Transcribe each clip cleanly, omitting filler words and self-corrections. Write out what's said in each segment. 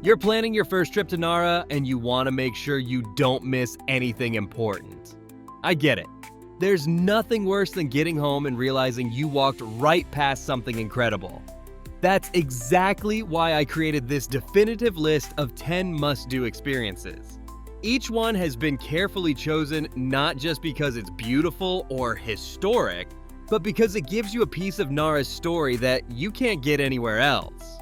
You're planning your first trip to Nara and you want to make sure you don't miss anything important. I get it. There's nothing worse than getting home and realizing you walked right past something incredible. That's exactly why I created this definitive list of 10 must-do experiences. Each one has been carefully chosen not just because it's beautiful or historic, but because it gives you a piece of Nara's story that you can't get anywhere else.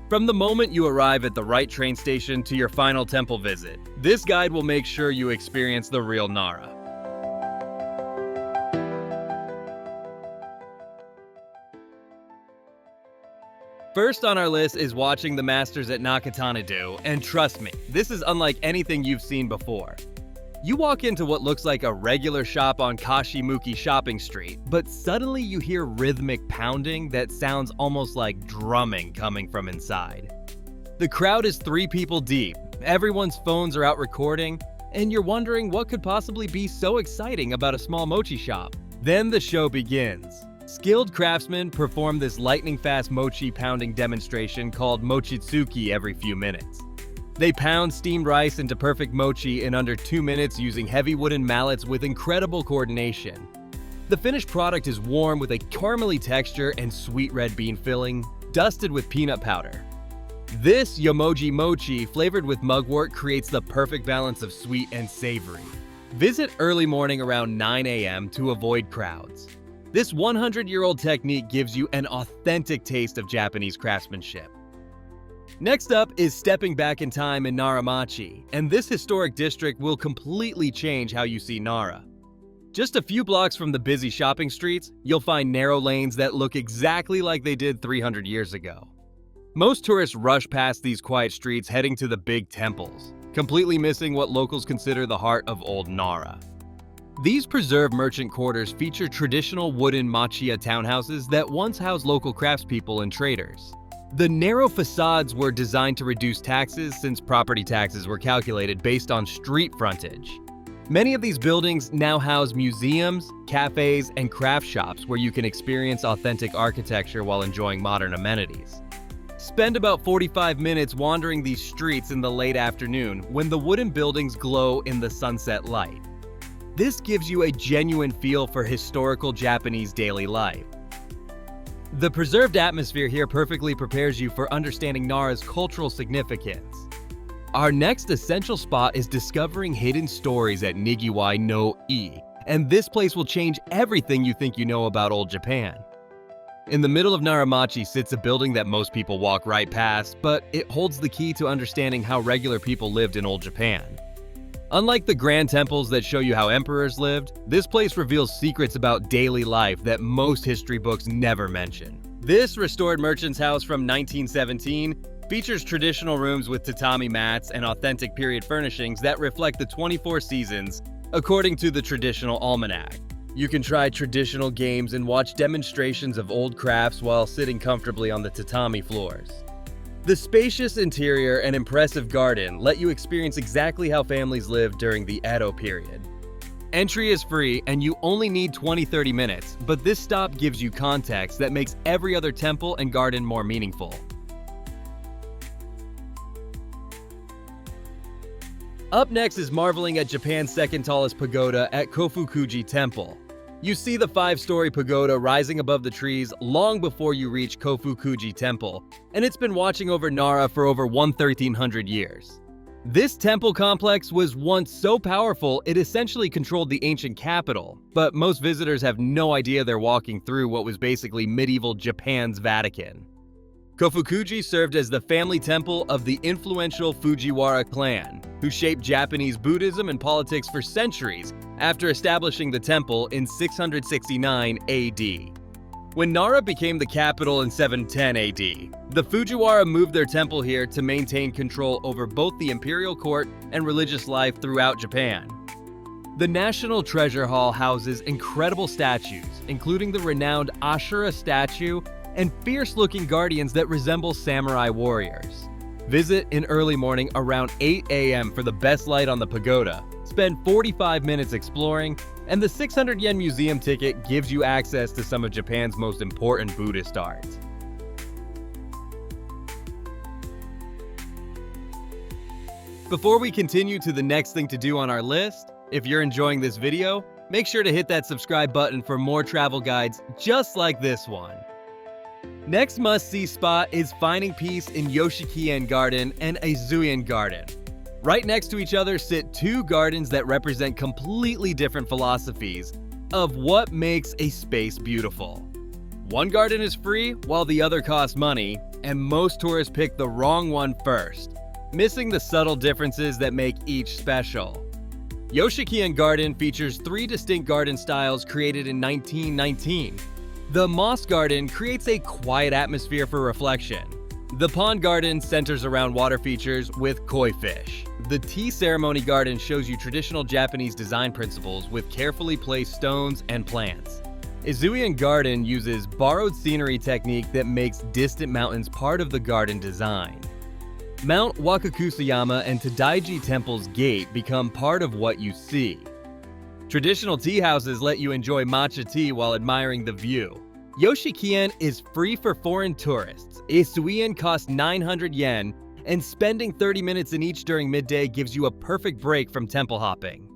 From the moment you arrive at the right train station to your final temple visit, this guide will make sure you experience the real Nara. First on our list is watching the masters at Nakatana do, and trust me, this is unlike anything you've seen before. You walk into what looks like a regular shop on Kashimuki Shopping Street, but suddenly you hear rhythmic pounding that sounds almost like drumming coming from inside. The crowd is 3 people deep, everyone's phones are out recording, and you're wondering what could possibly be so exciting about a small mochi shop. Then the show begins. Skilled craftsmen perform this lightning-fast mochi pounding demonstration called mochitsuki every few minutes. They pound steamed rice into perfect mochi in under 2 minutes using heavy wooden mallets with incredible coordination. The finished product is warm with a caramely texture and sweet red bean filling, dusted with peanut powder. This yomogi mochi flavored with mugwort creates the perfect balance of sweet and savory. Visit early morning around 9 a.m. to avoid crowds. This 100-year-old technique gives you an authentic taste of Japanese craftsmanship. Next up is stepping back in time in Naramachi, and this historic district will completely change how you see Nara. Just a few blocks from the busy shopping streets, you'll find narrow lanes that look exactly like they did 300 years ago. Most tourists rush past these quiet streets heading to the big temples, completely missing what locals consider the heart of old Nara. These preserved merchant quarters feature traditional wooden machiya townhouses that once housed local craftspeople and traders. The narrow facades were designed to reduce taxes since property taxes were calculated based on street frontage. Many of these buildings now house museums, cafes, and craft shops where you can experience authentic architecture while enjoying modern amenities. Spend about 45 minutes wandering these streets in the late afternoon when the wooden buildings glow in the sunset light. This gives you a genuine feel for historical Japanese daily life. The preserved atmosphere here perfectly prepares you for understanding Nara's cultural significance. Our next essential spot is discovering hidden stories at Nigiwai no I, and this place will change everything you think you know about old Japan. In the middle of Naramachi sits a building that most people walk right past, but it holds the key to understanding how regular people lived in old Japan. Unlike the grand temples that show you how emperors lived, this place reveals secrets about daily life that most history books never mention. This restored merchant's house from 1917 features traditional rooms with tatami mats and authentic period furnishings that reflect the 24 seasons according to the traditional almanac. You can try traditional games and watch demonstrations of old crafts while sitting comfortably on the tatami floors. The spacious interior and impressive garden let you experience exactly how families lived during the Edo period. Entry is free and you only need 20-30 minutes, but this stop gives you context that makes every other temple and garden more meaningful. Up next is marveling at Japan's second tallest pagoda at Kofukuji Temple. You see the 5-story pagoda rising above the trees long before you reach Kofukuji Temple, and it's been watching over Nara for over 1,300 years. This temple complex was once so powerful it essentially controlled the ancient capital, but most visitors have no idea they're walking through what was basically medieval Japan's Vatican. Kofukuji served as the family temple of the influential Fujiwara clan, who shaped Japanese Buddhism and politics for centuries after establishing the temple in 669 AD. When Nara became the capital in 710 AD, the Fujiwara moved their temple here to maintain control over both the imperial court and religious life throughout Japan. The National Treasure Hall houses incredible statues, including the renowned Ashura statue and fierce-looking guardians that resemble samurai warriors. Visit in early morning around 8 a.m. for the best light on the pagoda, spend 45 minutes exploring, and the 600 yen museum ticket gives you access to some of Japan's most important Buddhist art. Before we continue to the next thing to do on our list, if you're enjoying this video, make sure to hit that subscribe button for more travel guides just like this one. Next must-see spot is finding peace in Yoshikien Garden and Ezuian Garden. Right next to each other sit two gardens that represent completely different philosophies of what makes a space beautiful. One garden is free while the other costs money, and most tourists pick the wrong one first, missing the subtle differences that make each special. Yoshikien Garden features three distinct garden styles created in 1919. The Moss Garden creates a quiet atmosphere for reflection. The Pond Garden centers around water features with koi fish. The Tea Ceremony Garden shows you traditional Japanese design principles with carefully placed stones and plants. Ezuian Garden uses borrowed scenery technique that makes distant mountains part of the garden design. Mount Wakakusayama and Tadaiji Temple's gate become part of what you see. Traditional tea houses let you enjoy matcha tea while admiring the view. Yoshikien is free for foreign tourists. Ezuian costs 900 yen, and spending 30 minutes in each during midday gives you a perfect break from temple hopping.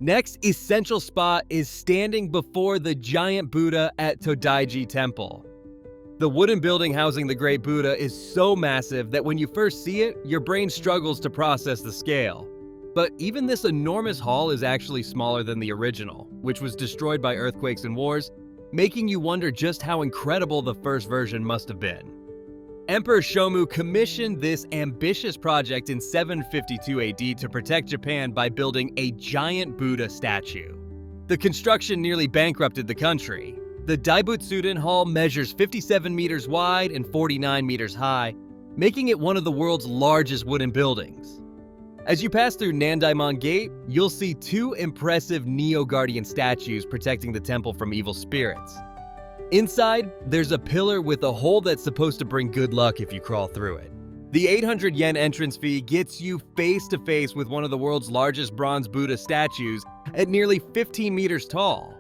Next essential spot is standing before the giant Buddha at Tadaiji Temple. The wooden building housing the Great Buddha is so massive that when you first see it, your brain struggles to process the scale. But even this enormous hall is actually smaller than the original, which was destroyed by earthquakes and wars, making you wonder just how incredible the first version must have been. Emperor Shomu commissioned this ambitious project in 752 AD to protect Japan by building a giant Buddha statue. The construction nearly bankrupted the country. The Daibutsuden Hall measures 57 meters wide and 49 meters high, making it one of the world's largest wooden buildings. As you pass through Nandaimon Gate, you'll see two impressive Neo-Guardian statues protecting the temple from evil spirits. Inside, there's a pillar with a hole that's supposed to bring good luck if you crawl through it. The 800 yen entrance fee gets you face to face with one of the world's largest bronze Buddha statues at nearly 15 meters tall.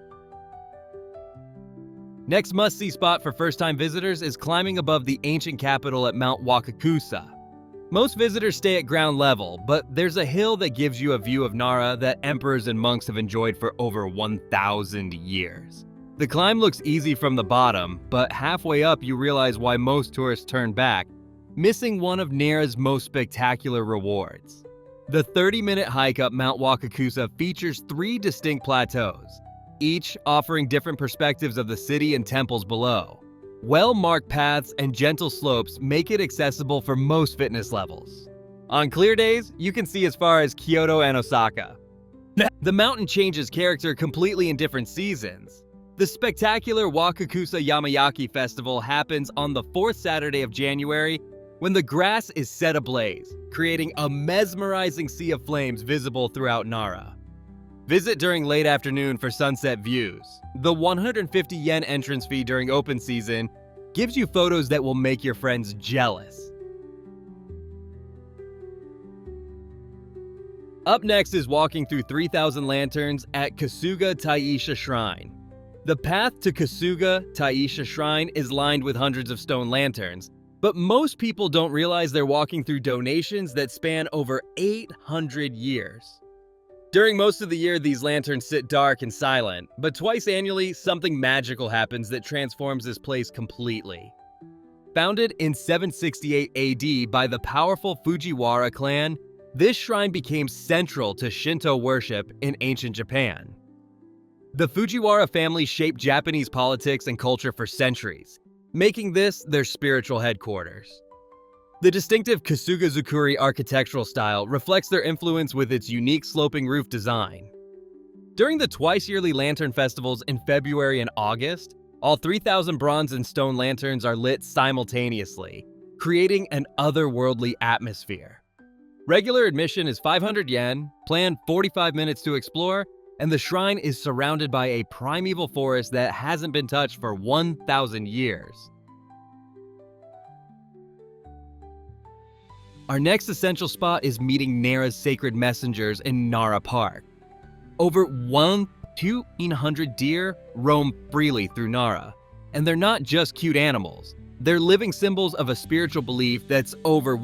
Next must-see spot for first-time visitors is climbing above the ancient capital at Mount Wakakusa. Most visitors stay at ground level, but there's a hill that gives you a view of Nara that emperors and monks have enjoyed for over 1,000 years. The climb looks easy from the bottom, but halfway up you realize why most tourists turn back, missing one of Nara's most spectacular rewards. The 30-minute hike up Mount Wakakusa features three distinct plateaus, each offering different perspectives of the city and temples below. Well-marked paths and gentle slopes make it accessible for most fitness levels. On clear days, you can see as far as Kyoto and Osaka. The mountain changes character completely in different seasons. The spectacular Wakakusa Yamayaki Festival happens on the fourth Saturday of January when the grass is set ablaze, creating a mesmerizing sea of flames visible throughout Nara. Visit during late afternoon for sunset views. The 150 yen entrance fee during open season gives you photos that will make your friends jealous. Up next is walking through 3,000 lanterns at Kasuga Taisha Shrine. The path to Kasuga Taisha Shrine is lined with hundreds of stone lanterns, but most people don't realize they're walking through donations that span over 800 years. During most of the year, these lanterns sit dark and silent, but twice annually, something magical happens that transforms this place completely. Founded in 768 AD by the powerful Fujiwara clan, this shrine became central to Shinto worship in ancient Japan. The Fujiwara family shaped Japanese politics and culture for centuries, making this their spiritual headquarters. The distinctive Kasugazukuri architectural style reflects their influence with its unique sloping roof design. During the twice-yearly lantern festivals in February and August, all 3,000 bronze and stone lanterns are lit simultaneously, creating an otherworldly atmosphere. Regular admission is 500 yen, plan 45 minutes to explore, and the shrine is surrounded by a primeval forest that hasn't been touched for 1,000 years. Our next essential spot is meeting Nara's sacred messengers in Nara Park. Over 1,200 deer roam freely through Nara, and they're not just cute animals. They're living symbols of a spiritual belief that's over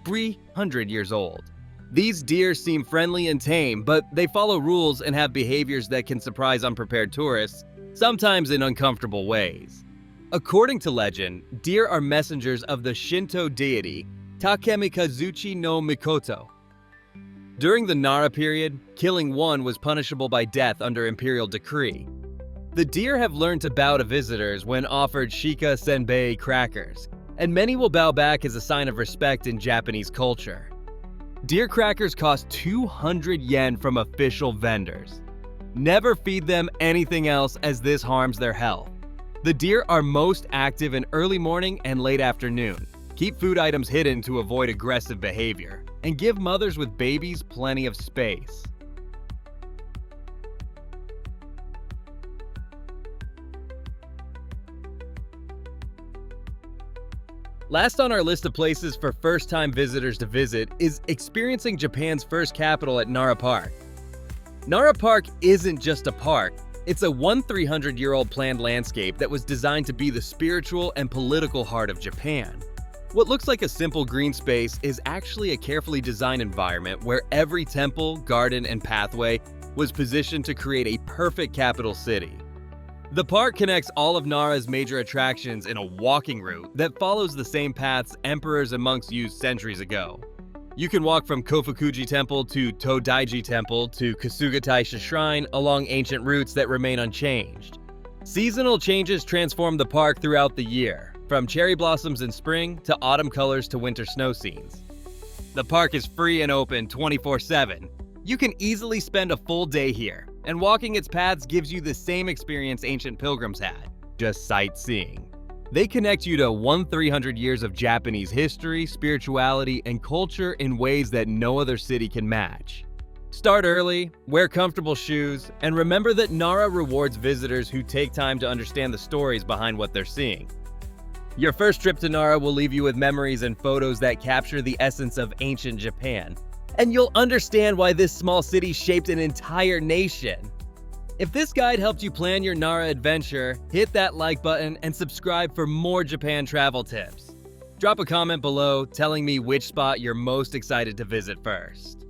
300 years old. These deer seem friendly and tame, but they follow rules and have behaviors that can surprise unprepared tourists, sometimes in uncomfortable ways. According to legend, deer are messengers of the Shinto deity Takemikazuchi no Mikoto. During the Nara period, killing one was punishable by death under imperial decree. The deer have learned to bow to visitors when offered shika senbei crackers, and many will bow back as a sign of respect in Japanese culture. Deer crackers cost 200 yen from official vendors. Never feed them anything else as this harms their health. The deer are most active in early morning and late afternoon. Keep food items hidden to avoid aggressive behavior, and give mothers with babies plenty of space. Last on our list of places for first-time visitors to visit is experiencing Japan's first capital at Nara Park. Nara Park isn't just a park, it's a 300-year-old planned landscape that was designed to be the spiritual and political heart of Japan. What looks like a simple green space is actually a carefully designed environment where every temple, garden, and pathway was positioned to create a perfect capital city. The park connects all of Nara's major attractions in a walking route that follows the same paths emperors and monks used centuries ago. You can walk from Kofukuji Temple to Todaiji Temple to Kasuga Taisha Shrine along ancient routes that remain unchanged. Seasonal changes transform the park throughout the year, from cherry blossoms in spring to autumn colors to winter snow scenes. The park is free and open 24/7. You can easily spend a full day here, and walking its paths gives you the same experience ancient pilgrims had, just sightseeing. They connect you to 300 years of Japanese history, spirituality, and culture in ways that no other city can match. Start early, wear comfortable shoes, and remember that Nara rewards visitors who take time to understand the stories behind what they're seeing. Your first trip to Nara will leave you with memories and photos that capture the essence of ancient Japan, and you'll understand why this small city shaped an entire nation. If this guide helped you plan your Nara adventure, hit that like button and subscribe for more Japan travel tips. Drop a comment below telling me which spot you're most excited to visit first.